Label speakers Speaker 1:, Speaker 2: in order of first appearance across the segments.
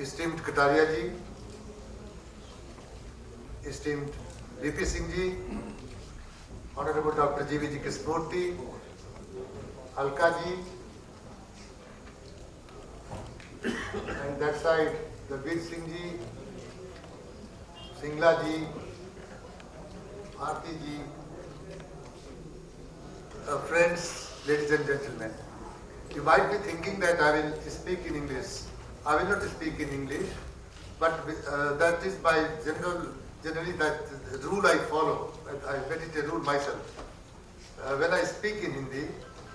Speaker 1: esteemed Kataria ji, esteemed VP Singh ji, Honorable Dr. G.V.G. Krishnamurthy, Alka ji, and that side the Veer Singh ji, Singla ji, Bharti ji, friends, ladies and gentlemen. You might be thinking that I will speak in English. I will not speak in English, but that is my generally that rule I follow. I made it a rule myself. When I speak in Hindi,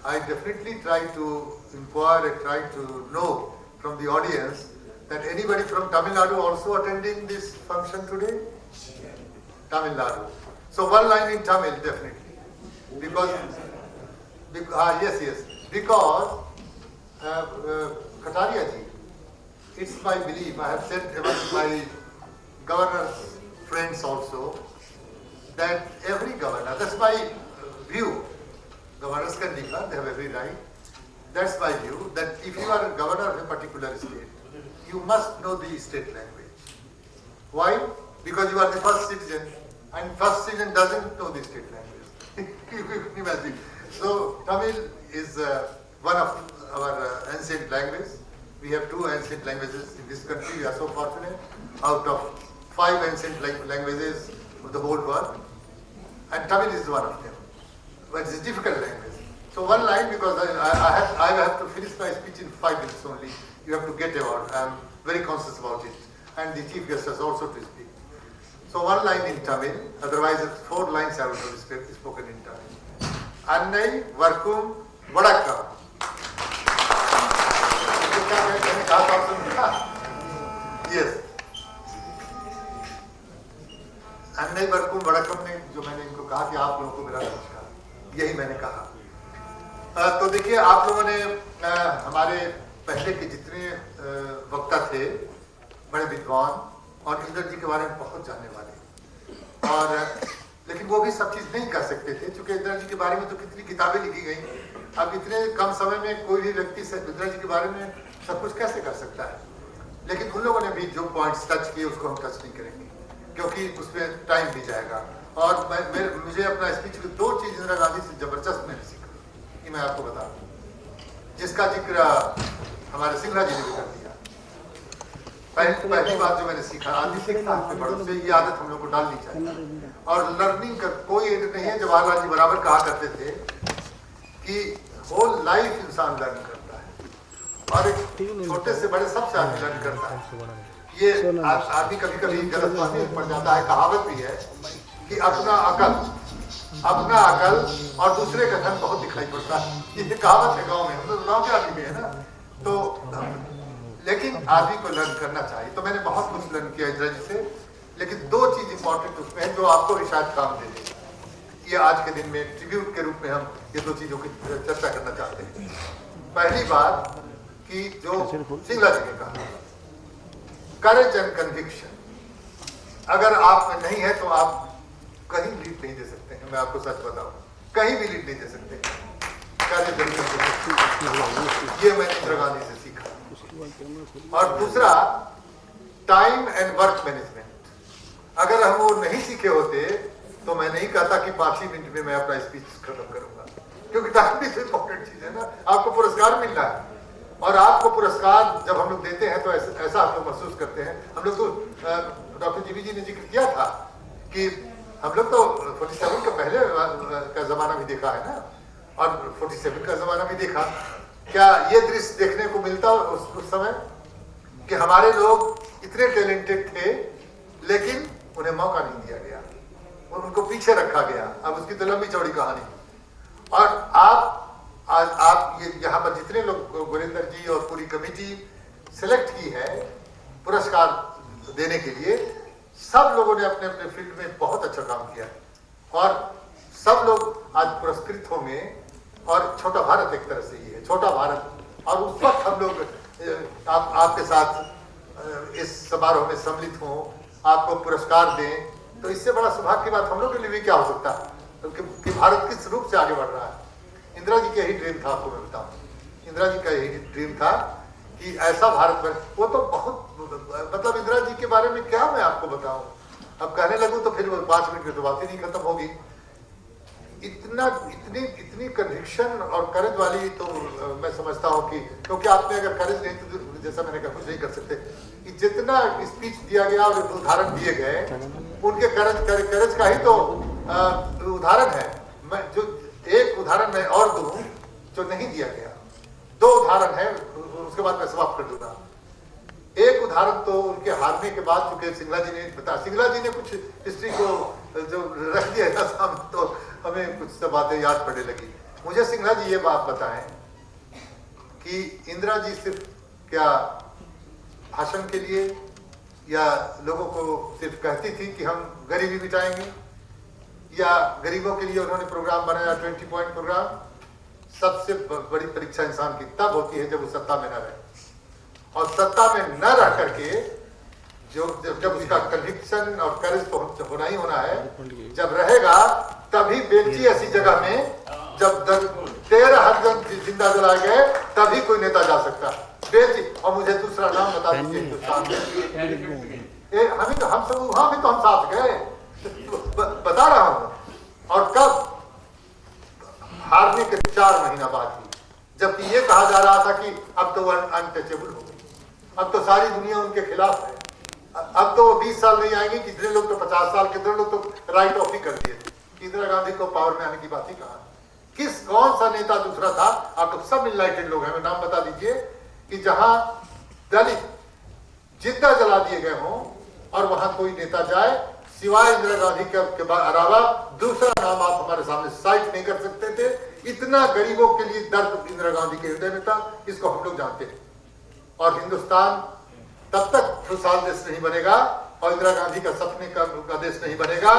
Speaker 1: I definitely try to inquire and try to know from the audience that anybody from Tamil Nadu also attending this function today? Tamil Nadu. So one line in Tamil definitely. Because yes. Because Kataria ji, it's my belief, I have said among my governor's friends also, that every governor, that's my view, governors can differ, they have every right, that's my view, that if you are a governor of a particular state, you must know the state language. Why? Because you are the first citizen, and first citizen doesn't know the state language. You can imagine. So Tamil is one of our ancient languages. We have 2 ancient languages in this country. We are so fortunate. Out of 5 ancient languages of the whole world, and Tamil is one of them. But it's a difficult language. So one line, because I have to finish my speech in 5 minutes only. You have to get about. I am very conscious about it, and the chief guest has also to speak. So one line in Tamil. Otherwise, 4 lines I will have spoken in Tamil. Annai Varkum Vadakam. Yes. अन्नई वर्कुम वड़कम ने जो मैंने इनको कहा कि आप लोगों को मेरा नमस्कार, यही मैंने कहा। तो देखिए, आप लोगों ने हमारे पहले के जितने वक्ता थे, बड़े विद्वान और इंद्र जी के बारे में बहुत जानने वाले, और लेकिन वो भी सब चीज़ नहीं कर सकते थे, क्योंकि इंद्र जी के बारे में तो कितनी किताबें लिखी गई। अब इतने कम समय में कोई भी व्यक्ति इंद्र जी के बारे में सब कुछ कैसे कर सकता है। लेकिन उन लोगों ने भी जो पॉइंट्स टच किए उसको हम टच नहीं करेंगे, क्योंकि उसमें टाइम भी जाएगा। और मुझे अपना स्पीच की 2 चीज़ इंदिरा गांधी से जबरदस्त मैंने सीखा, कि मैं आपको बता दूँ, जिसका जिक्र हमारे सिंगला जी ने भी कर दिया। पहली बात जो मैंने सीखा, आदि सीखता अपने बड़ों से, ये आदत हम लोग को डालनी चाहिए। और लर्निंग का कोई एंड नहीं है। जवाहरलाल जी बराबर कहा करते थे कि होल लाइफ इंसान लर्न करता है, और एक छोटे से बड़े सबसे आदमी लर्न करता है। ये आदमी कभी कभी गलतफहमी पड़ जाता है। कहावत भी है कि अपना अकल और दूसरे का धन बहुत दिखाई पड़ता है। ये कहावत है गांव में, मतलब गांव के आदमी में है ना। तो लेकिन आदमी को लर्न करना चाहिए। तो मैंने बहुत कुछ लर्न किया इंदिरा जी से, लेकिन 2 चीज इंपॉर्टेंट उसमें है जो आपको भी शायद काम दे देगी। ये आज के दिन में ट्रिब्यूट के रूप में हम ये 2 चीजों की चर्चा करना चाहते हैं। पहली बात कि जो सिंगला जी ने कहा, करेज एंड कन्विक्शन, अगर आप में नहीं है तो आप कहीं लीड नहीं दे सकते हैं। मैं आपको सच बताऊं, कहीं भी लीड नहीं दे सकते। करेज एंड कन्विक्शन, ये मैंने इंदिरा गांधी से सीखा। और दूसरा, टाइम एंड वर्क मैनेजमेंट। अगर हम वो नहीं सीखे होते तो मैं नहीं कहता कि 5 ही मिनट में मैं अपना स्पीच खत्म करूंगा, क्योंकि टाइम भी तो इंपॉर्टेंट चीज है ना। आपको पुरस्कार मिल रहा है, और आपको पुरस्कार जब हम लोग देते हैं तो ऐसा हम लोग महसूस करते हैं। हम लोग तो डॉक्टर जीवी जी ने जिक्र किया था कि हम लोग तो 47 का पहले का जमाना भी देखा है ना, और 47 का जमाना भी देखा। क्या ये दृश्य देखने को मिलता उस समय कि हमारे लोग इतने टैलेंटेड थे, लेकिन उन्हें मौका नहीं दिया गया, उनको पीछे रखा गया। अब उसकी तो लंबी चौड़ी कहानी। और आप ये यहाँ पर जितने लोग, गुरिंदर जी और पूरी कमेटी सिलेक्ट की है पुरस्कार देने के लिए, सब लोगों ने अपने अपने फील्ड में बहुत अच्छा काम किया, और सब लोग आज पुरस्कृत होंगे। और छोटा भारत एक तरह से ये है, छोटा भारत। और उस वक्त हम लोग आपके साथ इस समारोह में सम्मिलित हों, आपको पुरस्कार दें, तो इससे बड़ा सौभाग्य की बात हम लोग के लिए भी क्या हो सकता है कि भारत किस रूप से आगे बढ़ रहा है। इंदिरा जी का यही ड्रीम था, आपको मैं बताऊं। इंदिरा जी का यही ड्रीम था कि ऐसा भारत बने। वो तो बहुत में क्या मैं आपको बताऊं, अब कहने लगूं तो फिर 5 मिनट में तो बात ही नहीं खत्म होगी। इतनी कन्विक्शन और करेज वाली तो मैं समझता हूँ कि, क्योंकि आपने अगर करेज नहीं तो जैसा मैंने कहा कुछ नहीं कर सकते, कि जितना स्पीच दिया गया और उदाहरण दिए गए उनके करेज का ही तो उदाहरण है। मैं जो एक उदाहरण मैं और दूं जो नहीं दिया गया, 2 उदाहरण है, उसके बाद मैं समाप्त कर दूंगा। एक उदाहरण तो उनके हारने के बाद, चूंकि सिंगला जी ने बताया, सिंगला जी ने कुछ हिस्ट्री को जो रख दिया था सामने, तो हमें कुछ सब बातें याद पड़ने लगी। मुझे सिंगला जी ये बात बताएं कि इंदिरा जी सिर्फ क्या भाषण के लिए या लोगों को सिर्फ कहती थी कि हम गरीबी मिटाएंगे, या गरीबों के लिए उन्होंने प्रोग्राम बनाया 20 पॉइंट प्रोग्राम। सबसे बड़ी परीक्षा इंसान की तब होती है जब वो सत्ता में न रहे, और सत्ता में न रह करके जब उसका कन्विक्शन और करेज तो होना ही होना है, जब रहेगा तभी बेंची ऐसी जगह में जब 13 जन जिंदा जलाए गए तभी कोई नेता जा सकता बेंची। और मुझे दूसरा नाम बता दीजिए हिंदुस्तान में, हम सब वहां भी तो हम साथ गए, बता रहा हूं। और कब? हारने के 4 महीना बाद ही, जबकि ये कहा जा रहा था कि अब तो वो अनटचेबल हो गई, अब तो सारी दुनिया उनके खिलाफ है, अब तो वो 20 साल नहीं आएंगे, कितने लोग तो 50 साल, कितने लोग तो राइट ऑफ ही कर दिए। इंदिरा गांधी को पावर में आने की बात ही कहा। कौन सा नेता दूसरा था? आप लोग सब इनलाइटेड लोग हैं, नाम बता दीजिए कि जहां दलित जिंदा जला दिए गए हों और वहां कोई नेता जाए, सिवाय इंदिरा गांधी के अलावा दूसरा नाम आप हमारे सामने साइट नहीं कर सकते थे। इतना गरीबों के लिए दर्द इंदिरा गांधी के हृदय में था, इसको हम लोग जानते हैं। और हिंदुस्तान तब तक खुशहाल देश नहीं बनेगा और इंदिरा गांधी का सपने का देश नहीं बनेगा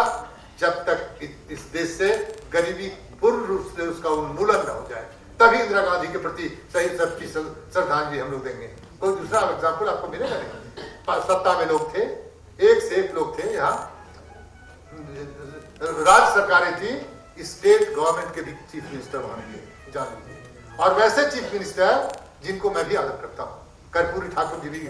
Speaker 1: जब तक इस देश से गरीबी पूर्ण रूप से उसका उन्मूलन न हो जाए। तभी इंदिरा गांधी के प्रति सही सच्ची श्रद्धांजलि हम लोग देंगे। कोई दूसरा एग्जाम्पल आपको मिलेगा नहीं। सत्ता में लोग थे, एक से एक लोग थे, यहाँ राज्य सरकारें थी, स्टेट गवर्नमेंट के भी चीफ मिनिस्टर वहां थे, जान लीजिए। और वैसे चीफ मिनिस्टर जिनको मैं भी आदर करता हूँ, कर्पूरी ठाकुर जी भी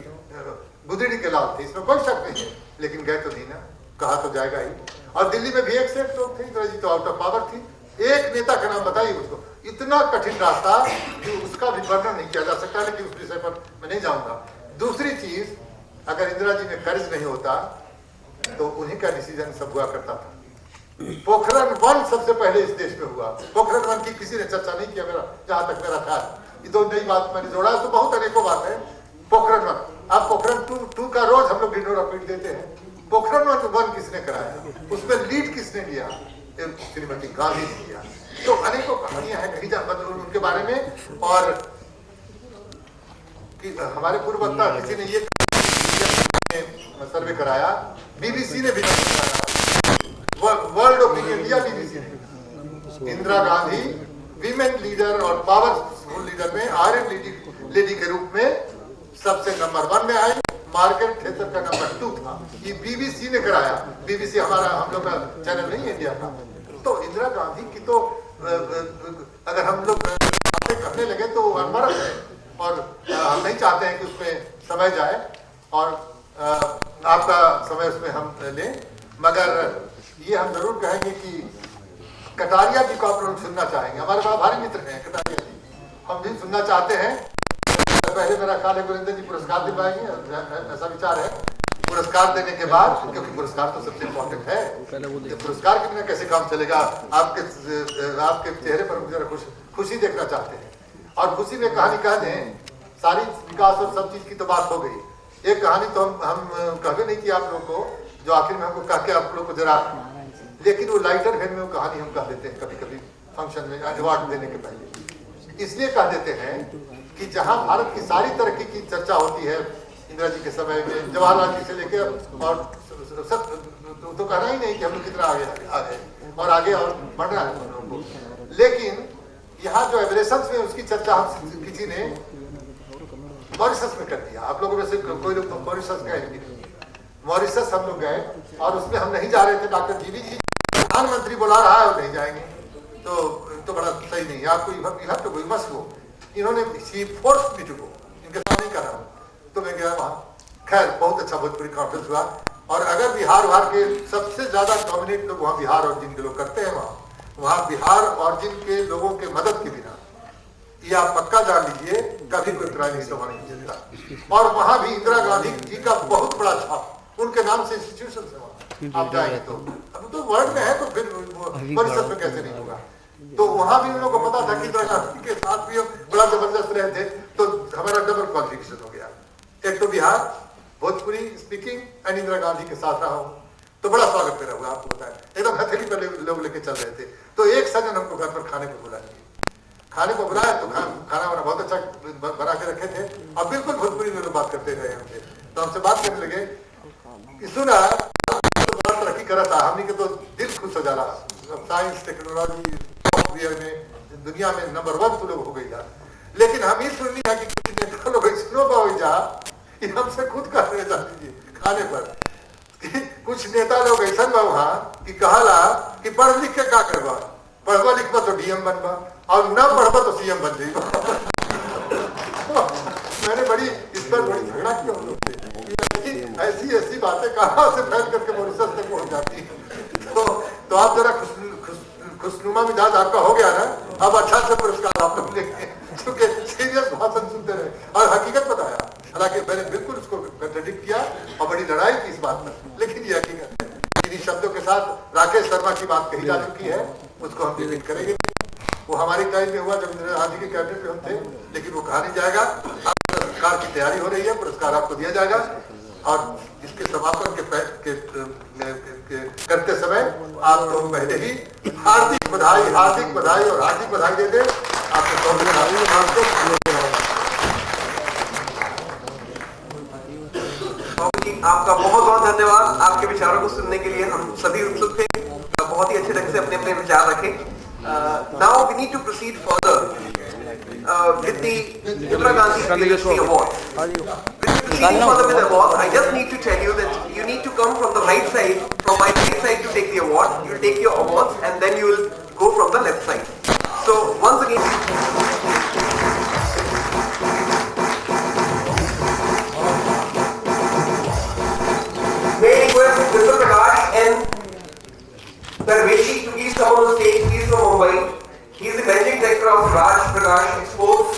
Speaker 1: गुदड़ी के लाल थे, इसमें कोई शक नहीं है, लेकिन गए तो नहीं ना, कहा तो जाएगा ही। और दिल्ली में भी एक से एक लोग थे, इंदिरा जी तो आउट ऑफ पावर थी। एक नेता का नाम बताइए उसको, इतना कठिन रास्ता कि उसका भी वर्णन नहीं किया जा सकता, लेकिन उस विषय पर मैं नहीं जाऊंगा। दूसरी चीज, अगर इंदिरा जी में कर्ज नहीं होता तो उन्हीं का डिसीजन सब हुआ करता था। पोखरण 1 सबसे पहले इस देश में हुआ। पोखरण 1 की किसी ने चर्चा नहीं किया, मेरा जहां तक मेरा ख्याल। ये तो नई बात मैंने जोड़ा, तो बहुत अनेकों बात है। पोखरण 1, अब पोखरण 2 का रोज हम लोग डिनर रिपीट देते हैं। पोखरण 1 किसने कराया, उसमें लीड किसने लिया? श्रीमती गांधी ने लिया। तो अनेकों कहानियां हैं कहीं उनके बारे में। और कि हमारे पूर्व वक्ता किसी ने ये सर्वे कराया, बीबीसी ने भी कराया, वर्ल्ड ओपिनियन दिया बीबीसी ने। इंदिरा गांधी वीमेन लीडर और पावरफुल लीडर में आयरन लेडी के रूप में सबसे नंबर 1 में आई। मार्केट क्षेत्र का नंबर 2 था। ये बीबीसी ने कराया। बीबीसी हम लोग का चैनल नहीं है इंडिया का। तो इंदिरा गांधी की तो अगर हम लोग करने लगे तो अनवरत है, और हम नहीं चाहते हैं कि उसमें समय जाए और आपका समय उसमें हम लें। मगर ये हम जरूर कहेंगे कि कटारिया जी को आप लोग सुनना चाहेंगे। हमारे बड़ा भारी मित्र हैं कटारिया जी, हम भी सुनना चाहते हैं। पहले मेरा ख्याल है गुरिंदर जी पुरस्कार दिलवाएंगे, ऐसा विचार है। पुरस्कार देने के बाद, क्योंकि पुरस्कार तो सबसे इम्पोर्टेंट है, पुरस्कार के बिना कैसे काम चलेगा? आपके चेहरे पर मुझे खुशी देखना चाहते हैं, और खुशी में कहानी कह दें। सारी विकास और सब चीज की तो बात हो गई। एक कहानी तो हम कहते नहीं कि आप लोग को, जो आखिर में हमको कह के आप लोग को जरा, लेकिन वो लाइटर वेन में वो कहानी हम कह देते हैं कभी कभी फंक्शन में अवार्ड देने के पहले। इसलिए कह देते हैं कि जहां भारत की सारी तरक्की की चर्चा होती है इंदिरा जी के समय में, जवाहरलाल जी से लेकर, और तो कहना ही नहीं कि हम लोग कितना आगे आ गए और आगे और बढ़ रहा है हम लोग को। लेकिन यहाँ जो एवरेशंस में उसकी चर्चा हम किसी ने मॉरिशस में कर दिया। आप लोगों में से कोई लोग मॉरिशस गए नहीं? मॉरिशस हम लोग गए और उसमें हम नहीं जा रहे थे। डॉक्टर जीवी जी प्रधानमंत्री बुला रहा है और नहीं जाएंगे तो बड़ा सही नहीं है। आपको तो कोई मस्त हो। इन्होंने फोर्स भी टू गो, इनके सामने कर रहा हूँ, तो मैं गया वहाँ। खैर बहुत अच्छा भोजपुरी कॉन्फ्रेंस हुआ। और अगर बिहार के सबसे ज्यादा डोमिनेट लोग वहाँ बिहार ऑरिजिन के लोग करते हैं, वहाँ बिहार ऑरिजिन के लोगों के मदद के बिना, ये आप पक्का जान लीजिए, कभी कोई प्राइम सभा नहीं जीतता। और वहां भी इंदिरा गांधी जी का बहुत बड़ा छाप, उनके नाम से इंस्टीट्यूशन है वहां, आप जाएंगे तो अब तो वर्ल्ड में है, तो फिर परिषद में कैसे नहीं होगा। तो वहां भी उन लोगों को पता था कि इंदिरा गांधी के साथ भी हम बड़ा जबरदस्त रहे थे, तो हमारा डबल क्वालिफिकेशन हो गया। एक तो बिहार भोजपुरी स्पीकिंग एंड इंदिरा गांधी के साथ रहा हूँ, तो बड़ा स्वागत मेरा हुआ। आपको बताया एकदम हथेली पर लोग लेके चल रहे थे। तो एक सजन हमको घर पर खाने को बुला दिए, खाने को बुलाया तो खाना वाना बहुत अच्छा बना के रखे थे, और बिल्कुल भोजपुरी में लोग बात करते रहे हमसे। तो हमसे बात करने लगे कि सुना तो बड़ा तरक्की करा था, हमने के तो दिल खुश हो जा रहा, साइंस टेक्नोलॉजी सॉफ्टवेयर में दुनिया में नंबर 1 तो लोग हो गई था। लेकिन हम ये सुननी है कि कुछ नेता लोग सुनो पाओ जा, हमसे खुद कहने जा लीजिए खाने पर कि कुछ नेता लोग ऐसा बा वहां कि कहला कि पढ़ लिख के क्या करवा, पढ़वा लिखवा तो डीएम बनवा, और ना पढ़वा तो सीएम बन जाएगा। मैंने बड़ी इस पर बड़ी झगड़ा किया हम लोग से, ऐसी ऐसी बातें कहाँ से फैल करके मॉरिशस तक पहुंच जाती है। तो आप जरा खुशनुमा मिजाज आपका हो गया ना, अब अच्छा से पुरस्कार आप लोग लेंगे, क्योंकि सीरियस भाषण सुनते रहे और हकीकत बताया। हालांकि मैंने बिल्कुल उसको कंट्राडिक्ट किया और बड़ी लड़ाई की इस बात पर, लेकिन ये हकीकत है। इन्हीं शब्दों के साथ राकेश शर्मा की बात कही जा चुकी है, उसको हम रिपीट करेंगे। वो हमारी टाइम में हुआ जब इंदिरा गांधी के कैबिनेट में हम थे, लेकिन वो कहा नहीं जाएगा। पुरस्कार की तैयारी हो रही है, पुरस्कार आपको दिया जाएगा, और इसके समापन के करते समय आप लोग पहले ही हार्दिक बधाई और हार्दिक बधाई दे दें।
Speaker 2: आपका बहुत बहुत धन्यवाद। आपके विचारों को सुनने के लिए हम सभी उत्सुक थे, बहुत ही अच्छे ढंग से अपने अपने विचार रखे। Now we need to proceed further with the Indira Gandhi University Award. Proceeding further with the award, I just need to tell you that you need to come from the right side, from my right side to take the award. You will take your awards and then you will go from the left side. So once again, may I request Mr. Prakash and Darveshi to please come on the stage. He is from Mumbai. He is the managing director of Raj Prakash Exports,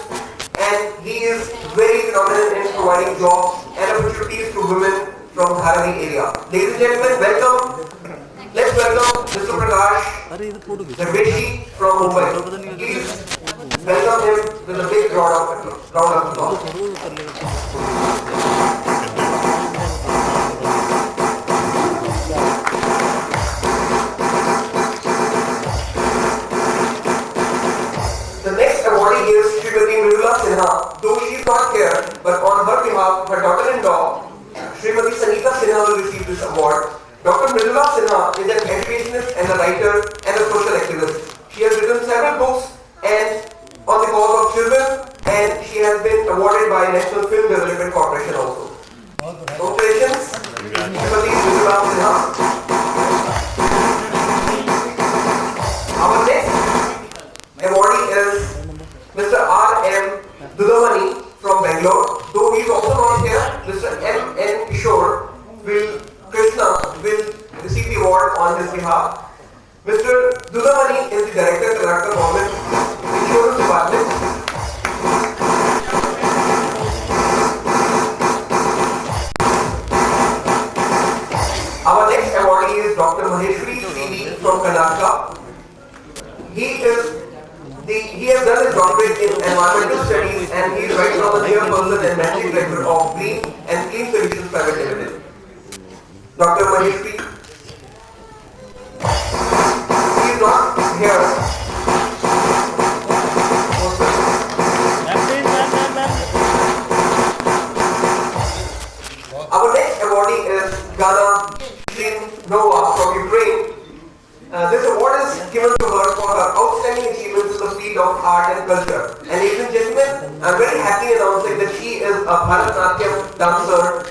Speaker 2: and he is very phenomenal in providing jobs and opportunities to women from Dharavi area. Ladies and gentlemen, welcome. Let's welcome Mr. Prakash Darveshi from Mumbai. Please welcome him with a big round of applause. Awardee is Srimati Mridula Sinha. Though she is not here, but on her behalf, her daughter-in-law, Srimati Sangeeta Sinha, will receive this award. Dr. Mridula Sinha is an educationist and a writer and a social activist. She has written several books and on the cause of children, and she has been awarded by National Film Development Corporation also. Congratulations, Srimati Mridula Sinha. Our next awardee is Mr. R.M. Dudamani from Bangalore. Though he is also not here, Mr. M.N. Krishna will receive the award on his behalf. Mr. Dudamani is the Director, Karnataka Government Insurance Department. Our next awardee is Dr. Maheshwari C.V. from Karnataka. He has done his doctorate in environmental studies, and he is right now the chairperson and managing director of Green and Clean Solutions Private Limited. Dr. Maheshwari, he is not here. Our next awardee is Gana Nova from Ukraine. This award is given to her for her outstanding achievements in the field of art and culture. And ladies and gentlemen, I am very happy announcing that she is a Bharatanatyam dancer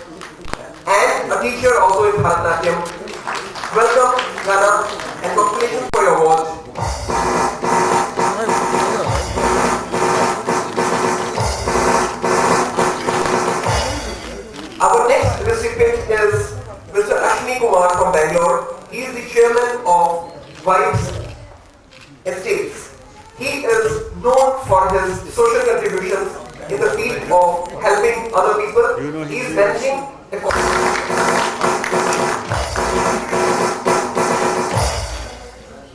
Speaker 2: and a teacher also in Bharatanatyam. Welcome, Gana, and congratulations for your award. Our next recipient is Mr. Kumar from Bangalore. He is the chairman of Vibes Estates. He is known for his social contributions in the field of helping other people. He is managing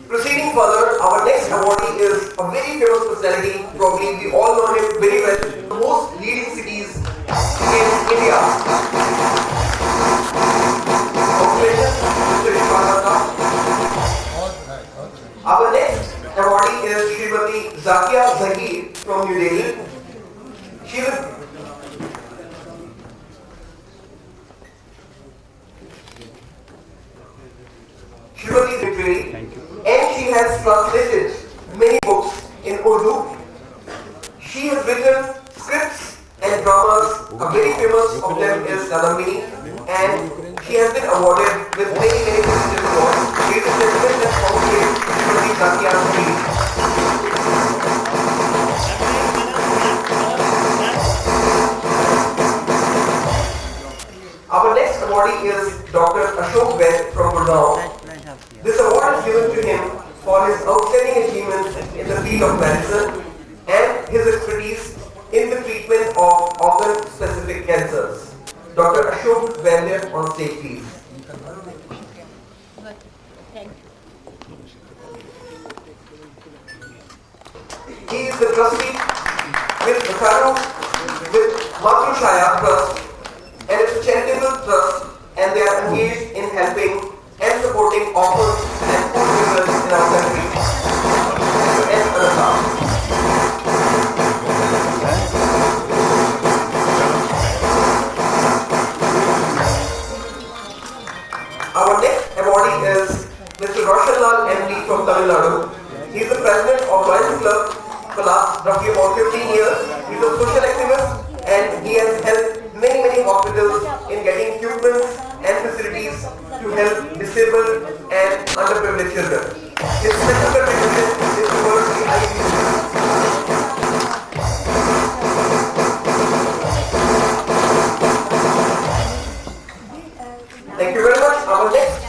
Speaker 2: Proceeding further, our next awardee is a very famous personality. Probably we all know him very well. The most leading cities in India. Congratulations, Mr. Ishwara. Our next awardee is Srimati Zakia Zahir from New Delhi. She will Srimati Literary, and she has translated many books in Urdu. She has written scripts and dramas. A very famous of them is Kadambini, and she has been awarded with many prestigious awards. Ladies and gentlemen, let's congratulate Srimati Zakia Zahir. Our next awardee is Dr. Ashok Vaid from Gurgaon. This award is given to him for his outstanding achievements in the field of medicine and his expertise in the treatment of organ-specific cancers. Dr. Ashok Vaid on stage, please. He is the trustee with Matrushaya Trust, and it's a charitable trust, and they are engaged in helping and supporting orphans and poor children in our country. Our next awardee is Mr. Roshan Lal MD from Tamil Nadu. He is the president of Lions Club for the last roughly about 15 years. He is a social activist, and he has helped many hospitals in getting equipment and facilities to help disabled and underprivileged children. His special contribution is towards the ICU. Thank you very much. Our next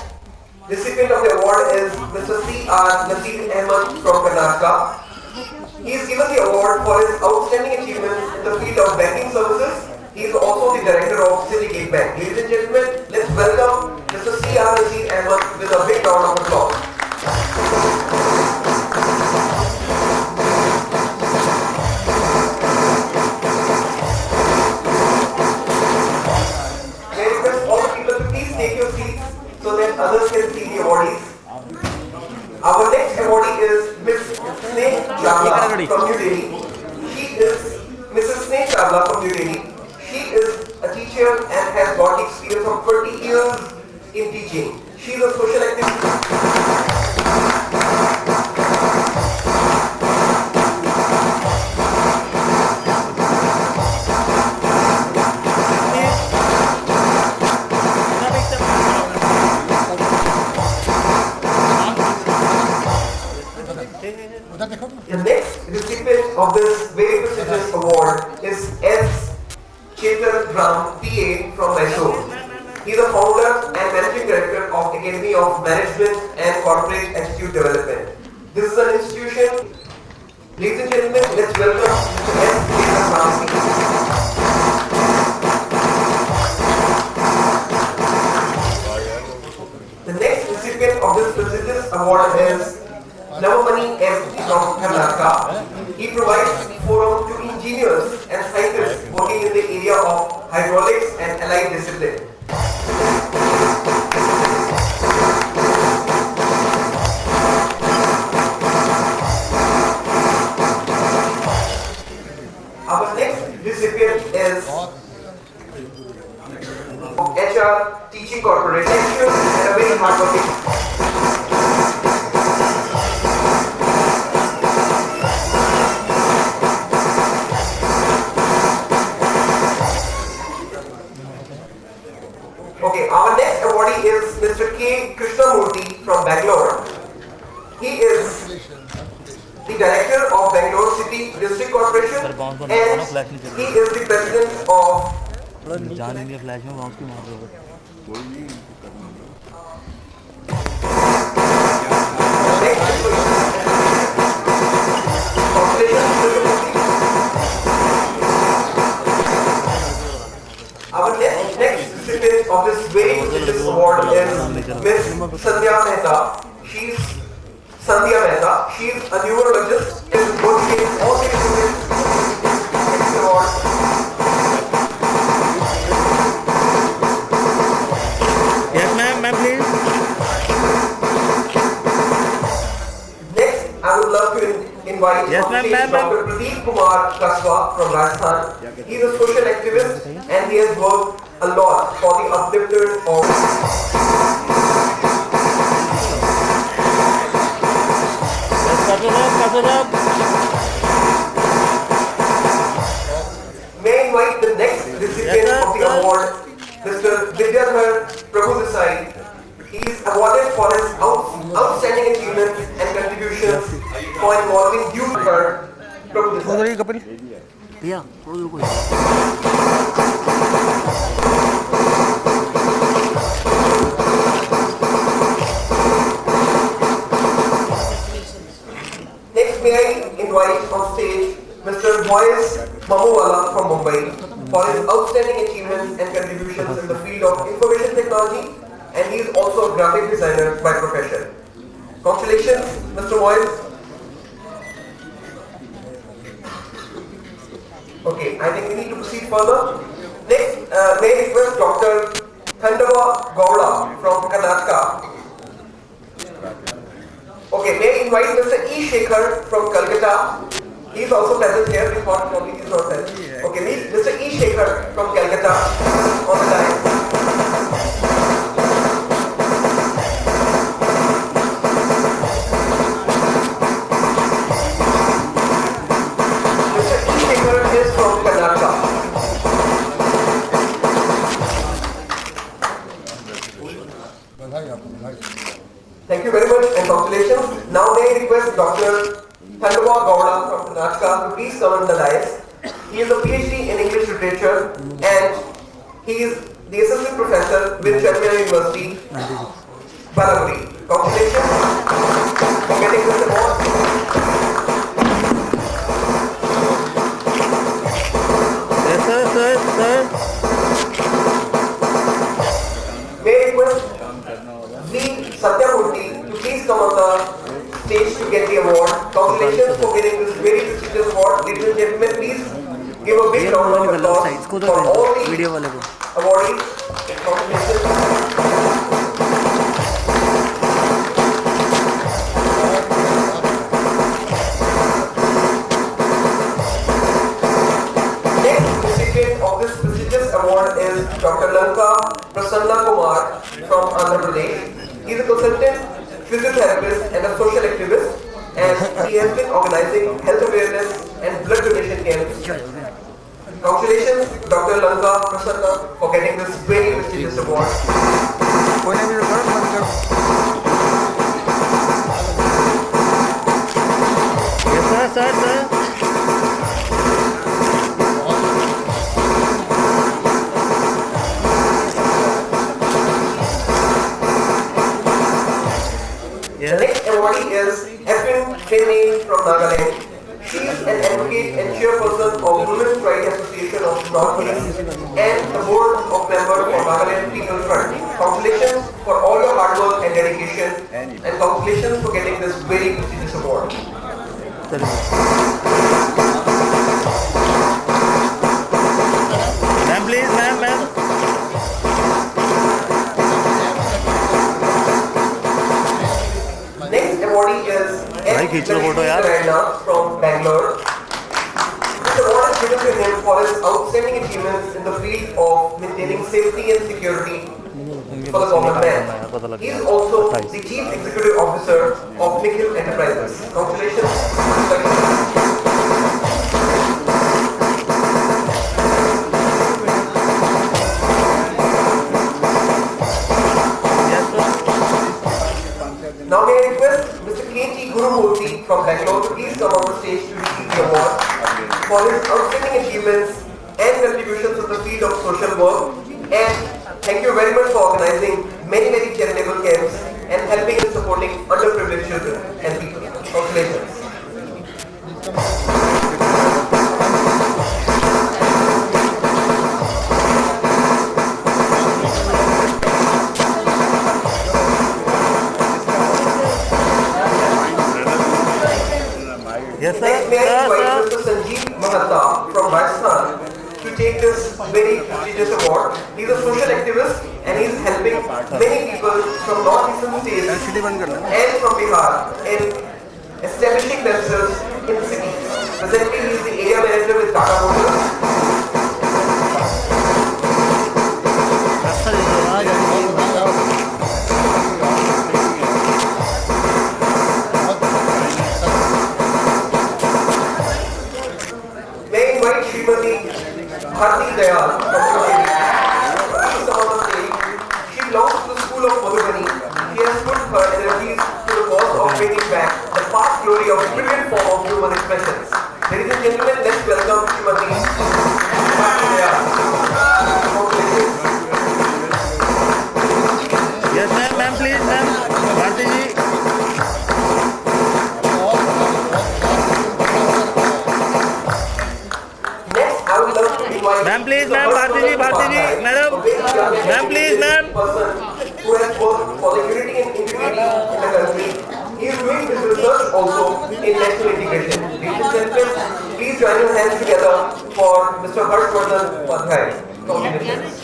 Speaker 2: recipient of the award is Mr. C.R. Naseer Ahmed from Karnataka. He is given the award for his outstanding achievements in the field of banking services. He is also the director of Syndicate Bank. Ladies and gentlemen, let's welcome Mr. C.R. Naseer Ahmed with a big round of applause. May I request all the people to please take your seats so that others can see the awardees. Our next awardee is Ms. Sneh Chawla from New Delhi. She is Mrs. Sneh Chawla from New Delhi. She is a teacher and has got experience of 20 years in teaching. She is a social activist. The next recipient of this very prestigious award is S. Chetan Ram, PA from Mysore. He is the founder and managing director of Academy of Management and Corporate Attitude Development. This is an institution. Ladies and gentlemen, let's welcome Mr. S. Chetan Ram. The next recipient of this prestigious award is Navamani M. from Karnataka. He provides forum to engineers and scientists working in the area of hydraulics and allied discipline. Our next recipient is HR Teaching Corporation and a very hardworking. Okay, our next awardee is Mr. K. Krishnamurthy from Bangalore. He is the director of Bangalore City District Corporation and he is the president of Our next recipient of this very prestigious award is Miss Sandhya Mehta. She's Sandhya Mehta. She's a neurologist. Is working all the students this award.
Speaker 3: Yes, ma'am, please.
Speaker 2: Next, I would love to invite
Speaker 3: Yes,
Speaker 2: on
Speaker 3: ma'am,
Speaker 2: stage
Speaker 3: ma'am.
Speaker 2: Dr. Pradeep Kumar Kaswa from Rajasthan. He is a social activist and he has worked a lot for the uplifters of May I invite the next recipient of the award, Mr. Vidyadhar Prabhu Desai. He is awarded for his outstanding achievements and contributions for involving youth. Prabhu Desai.
Speaker 3: Kapil भैया थोड़ा रुको
Speaker 2: Next, may I invite on stage Mr. Moyes Mamuwala from Mumbai for his outstanding achievements and contributions in the field of information technology, and he is also a graphic designer by profession. Congratulations, Mr. Moyes. Okay, I think we need to proceed further. Next, may I request Dr. Thandava Gowda from Karnataka. Okay, may I invite Mr. E. Shekhar from Calcutta. He is also present here. We thought probably he is not present. Okay, meet Mr. E. Shekhar from Calcutta on the line. Mr. E. Shekhar is from Karnataka. Thank you very much and congratulations. Now may I request Dr. Thandava Gowda from Karnataka to please come on the dais. He is a PhD in English literature and he is the assistant professor with Jamia University, Balaguri. Congratulations for getting this award.
Speaker 3: Yes, sir.
Speaker 2: May I request V. Satyamurthy to please come on the stage to get the award. Congratulations for getting this very prestigious award. Ladies and gentlemen, please give a big round of applause for all the
Speaker 3: video वाले को
Speaker 2: awardees. Congratulations. Next recipient of this prestigious award is Dr. Lanka Prasanna Kumar from Andhra Pradesh. He is a consultant physiotherapist and a social activist, and he has been organizing health awareness and blood donation camps. Congratulations, Dr. Lanka Prasanna, for getting this very prestigious award.
Speaker 3: Yes, sir.
Speaker 2: The next awardee is Ephraim Cheney from Nagaland. She is an advocate and chairperson of Women's Rights Association of Northeast and the board of members for Nagaland People Front. Congratulations for all your hard work and dedication, and congratulations for getting this very prestigious award.
Speaker 3: Ma'am please ma'am
Speaker 2: Next awardee is
Speaker 3: भाई खींच लो photo यार।
Speaker 2: from Bangalore. This award is given to him for his outstanding achievements in the field of maintaining safety and security for the common man. He is also the Chief Executive Officer of Nikhil Enterprises. Congratulations. Now may I request Mr. K.T. Gurumurthy from Bangalore to please come on the stage to receive the award for his outstanding achievements and contributions in the field of social work and Thank you very much for organizing many charitable camps and helping and supporting underprivileged children and people. Congratulations.
Speaker 3: Yes, sir.
Speaker 2: Next, may I
Speaker 3: Sir,
Speaker 2: invite
Speaker 3: sir.
Speaker 2: Mr. Sanjeev Mahatta from Rajasthan to take this very prestigious award. He is a social activist and he is helping many people from northeastern states and from Bihar in establishing themselves in cities. Presently, he is the area manager with Tata Motors. May I invite Srimati Bharti Dayal from Pune. Please come on the stage. She belongs to the school of Madhubani. She has put her energies to the cause of bringing back the past glory of brilliant form of human expressions. Ladies and gentlemen, let's welcome Srimati Bharti Dayal. Congratulations.
Speaker 3: Yes, ma'am, ma'am, please, ma'am. Bharti ji.
Speaker 2: Next, I would love to invite
Speaker 3: Ma'am, please,
Speaker 2: Mr.
Speaker 3: ma'am, Bharti ji,
Speaker 2: Harshvardhan
Speaker 3: madam.
Speaker 2: a very young and
Speaker 3: Ma'am, please,
Speaker 2: dedicated
Speaker 3: ma'am.
Speaker 2: person who has worked for the unity and integrity in the country. He is doing his research also in national integration. Ladies and gentlemen, please join your hands together for Mr. Harshvardhan Upadhyay. Congratulations.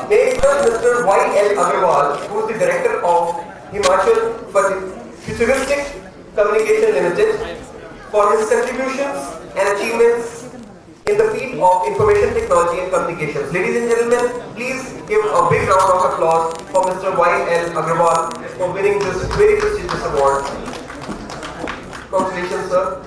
Speaker 2: May Mr. Y.L. Agarwal, who is the director of Himachal Futuristic Communication Limited, for his contributions and achievements in the field of information technology and communications. Ladies and gentlemen, please give a big round of applause for Mr. Y.L. Agarwal for winning this very prestigious award. Congratulations, sir.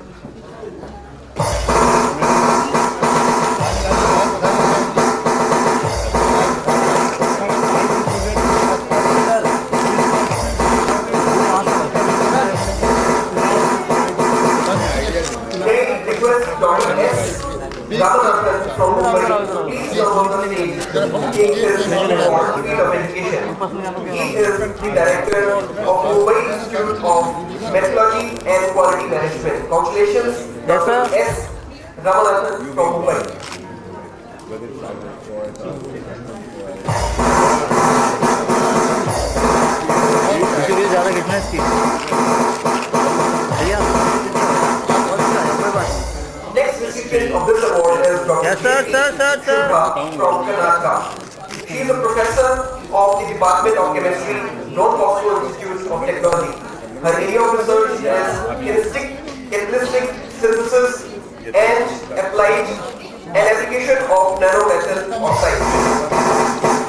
Speaker 2: May I request Dr. S. Ramanathan from Mumbai, please come on the stage to take this award in field of education. He is the director of Mumbai Institute of Methodology and Quality Management. Congratulations,
Speaker 3: Yes, sir.
Speaker 2: Dr. S. Ramanathan from Mumbai.
Speaker 3: इसीलिए ज़्यादा घटना इसकी भैया
Speaker 2: Next recipient of this award is Dr.
Speaker 3: Yes, sir,
Speaker 2: J.P.
Speaker 3: sir, sir.
Speaker 2: Shubha from Karnataka. She is a professor of the Department of Chemistry, Don Bosco Institute of Technology. Her area of research is catalytic synthesis and applied and application of nanometal oxides.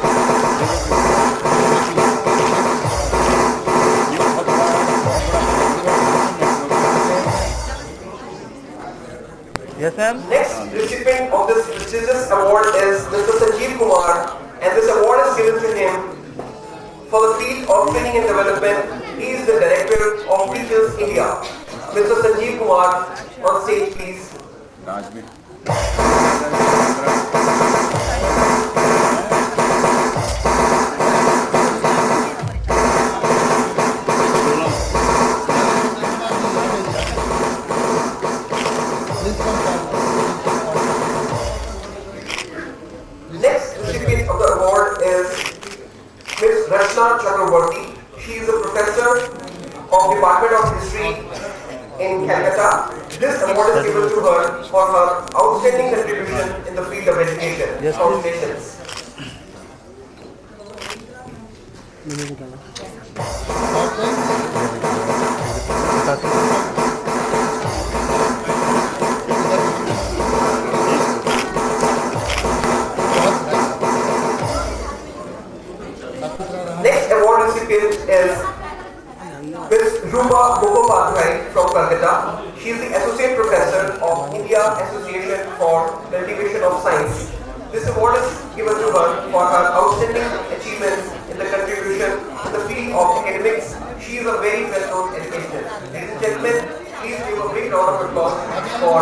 Speaker 3: Yes, ma'am.
Speaker 2: Next recipient of this prestigious award is Mr. Sanjeev Kumar, and this award is given to him for the field of training and development. He is the director of Teachers India. Mr. Sanjeev Kumar, on stage, please. Next recipient of the award is Ms. Rachna Chakraborty. She is a professor of Department of History in Calcutta. This award is given to her for her outstanding contribution in the field of education.
Speaker 3: Yes, please.
Speaker 2: Congratulations. Next award recipient is Ms. Rupa Mukhopadhyay from Calcutta. She is the Associate Professor of India Association for Cultivation of Science. This award is given to her for her outstanding achievements in the contribution to the field of academics. She is a very well-known educationist. Ladies and gentlemen, please give a big round of applause for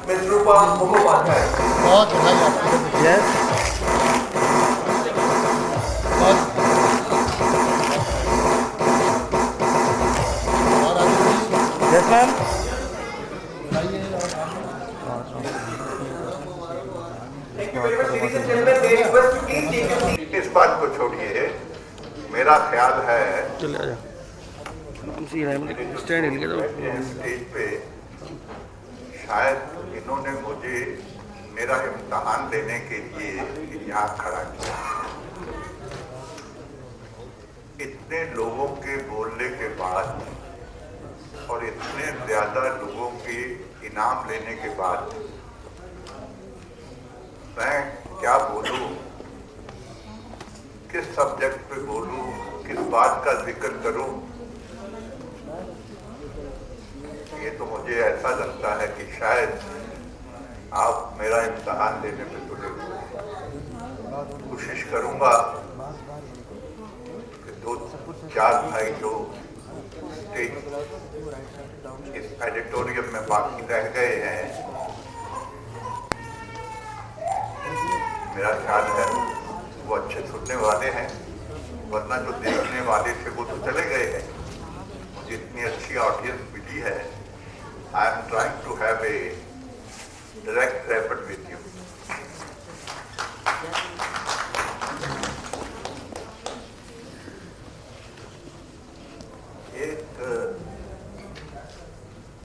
Speaker 2: Ms. Rupa Mukhopadhyay.
Speaker 1: बहुत बधाई आपको।
Speaker 3: Yes.
Speaker 1: बहुत और आगे बढ़िए।
Speaker 3: Yes, ma'am.
Speaker 2: Thank you very much, ladies and gentlemen. May I request you please take your seat.
Speaker 4: इस बात को छोड़िए, मेरा ख्याल है
Speaker 3: चले आजा। उसी है मतलब स्टैंड हिल गया तो।
Speaker 4: स्टेज पे शायद इन्होंने मुझे मेरा इम्तहान देने के लिए यहाँ खड़ा किया। इतने लोगों के बोलने के बाद और इतने ज्यादा लोगों के इनाम लेने के बाद मैं क्या बोलूं, किस सब्जेक्ट पे बोलूं, किस बात का जिक्र करूं। ये तो मुझे ऐसा लगता है कि शायद आप मेरा इम्तहान लेने पे तुले हुए। कोशिश करूंगा कि 2-4 भाई जो इस एडिटोरियम में बाकी रह गए हैं, मेरा ख्याल है वो अच्छे सुनने वाले हैं, वरना जो देखने वाले थे वो तो चले गए हैं। मुझे इतनी अच्छी ऑडियंस मिली है। I am trying to have a direct rapid with you. एक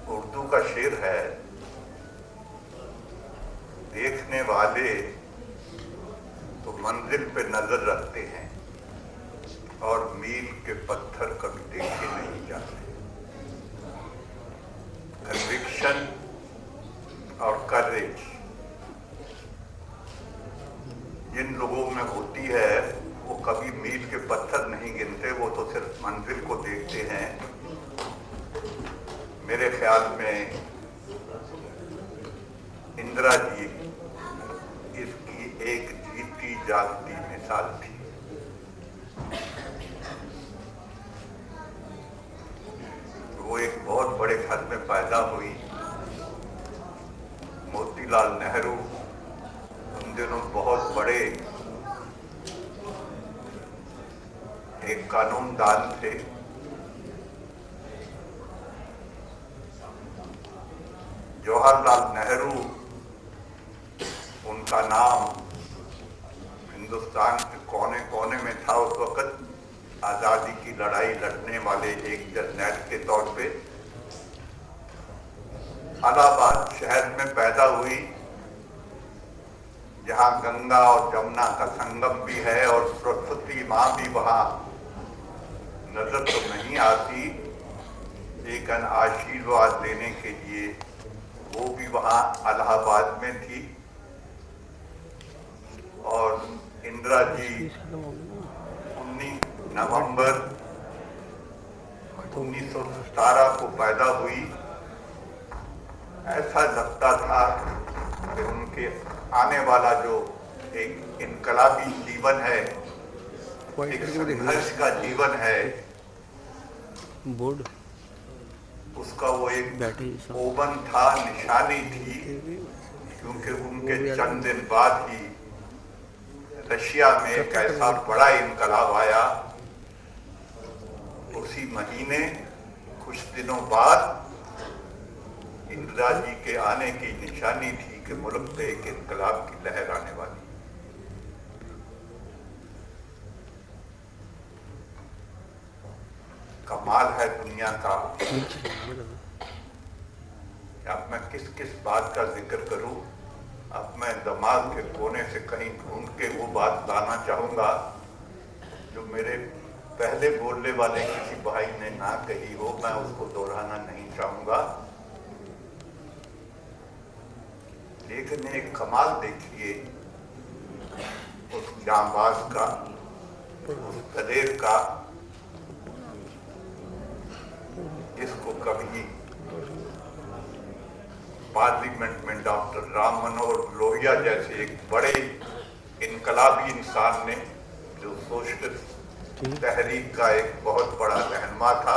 Speaker 4: उर्दू का शेर है, देखने वाले तो मंजिल पे नजर रखते हैं और मील के पत्थर कभी देखे नहीं जाते। कन्विक्शन और करेज जिन लोगों में होती है वो कभी मील के पत्थर नहीं गिनते, वो तो सिर्फ मंजिल को देखते हैं। मेरे ख्याल में इंदिरा जी इसकी एक जीती जागती मिसाल थी। वो एक बहुत बड़े घर में पैदा हुई। मोतीलाल नेहरू उन दिनों बहुत बड़े एक कानूनदान थे। जवाहरलाल नेहरू उनका नाम हिंदुस्तान के कोने कोने में था उस वक्त। आजादी की लड़ाई लड़ने वाले एक जर्नैल के तौर पे इलाहाबाद शहर में पैदा हुई, जहां गंगा और जमुना का संगम भी है और सरस्वती माँ भी वहां नजर तो नहीं आती, लेकिन आशीर्वाद देने के लिए वो भी वहां इलाहाबाद में थी। और इंदिरा जी 19 नवंबर 1917 को पैदा हुई। ऐसा लगता था कि उनके आने वाला जो एक इनकलाबी जीवन है, एक संघर्ष का जीवन है,
Speaker 3: बोर्ड
Speaker 4: उसका वो एक ओबन था, निशानी थी, क्योंकि उनके चंद दिन बाद ही रशिया में एक ऐसा बड़ा इनकलाब आया। उसी महीने कुछ दिनों बाद इंदिरा जी के आने की निशानी थी कि मुल्क पे एक इनकलाब की लहर आने वाली। कमाल है दुनिया का। अब मैं किस किस बात का जिक्र करूं। अब मैं दिमाग के कोने से कहीं ढूंढ के वो बात लाना चाहूंगा जो मेरे पहले बोलने वाले किसी भाई ने ना कही हो। मैं उसको दोहराना नहीं चाहूंगा, लेकिन एक कमाल देखिए उस जांबाज का, उस दलेर का, जिसको कभी पार्लियामेंट में डॉक्टर राम मनोहर लोहिया जैसे एक बड़े इनकलाबी इंसान ने, जो सोशलिस्ट तहरीक का एक बहुत बड़ा रहनुमा था,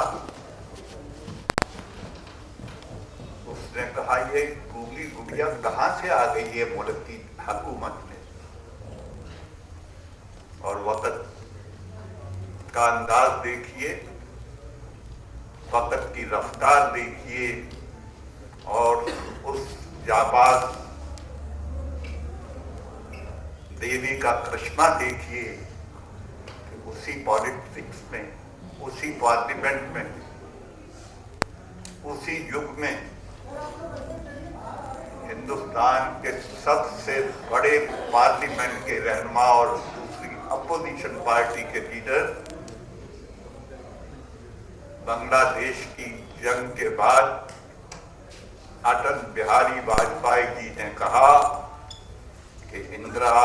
Speaker 4: उसने कहा ये गूगली गुड़िया कहां से आ गई है मुल्क की हुकूमत में। और वक्त का अंदाज देखिए, वक्त की रफ्तार देखिए, और उस जाबाज देवी का करिश्मा देखिए कि उसी पॉलिटिक्स में, उसी पार्लियामेंट में, उसी युग में हिंदुस्तान के सबसे बड़े पार्लियामेंट के रहनुमा और दूसरी अपोजिशन पार्टी के लीडर बांग्लादेश की जंग के बाद अटल बिहारी वाजपेयी जी ने कहा कि इंदिरा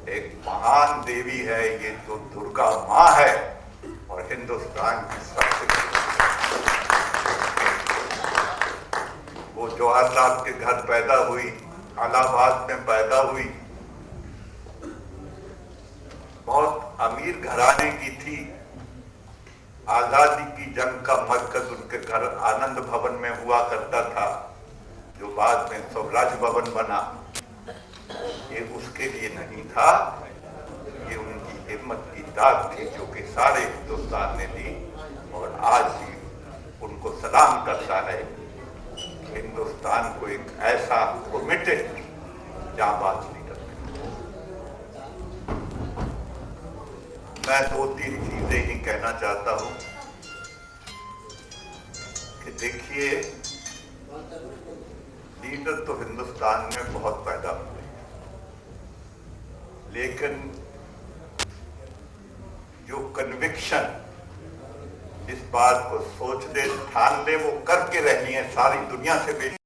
Speaker 4: एक महान देवी है, ये तो दुर्गा माँ है और हिंदुस्तान की सबसे, वो जवाहरलाल के घर पैदा हुई, इलाहाबाद में पैदा हुई, बहुत अमीर घराने की थी। आजादी की जंग का मरकज उनके घर आनंद भवन में हुआ करता था, जो बाद में स्वराज भवन बना। ये उसके लिए नहीं था, ये उनकी हिम्मत की दाद थी जो कि सारे हिंदुस्तान ने दी, और आज भी उनको सलाम करता है। हिंदुस्तान को एक ऐसा कमिटेड जांबाज लीडर मिला। मैं 2-3 चीजें ही कहना चाहता हूं कि देखिए, लीडर तो हिंदुस्तान में बहुत पैदा हुए, लेकिन जो कन्विक्शन, इस बात को सोच ले, ठान ले, वो करके रहनी है, सारी दुनिया से बेटी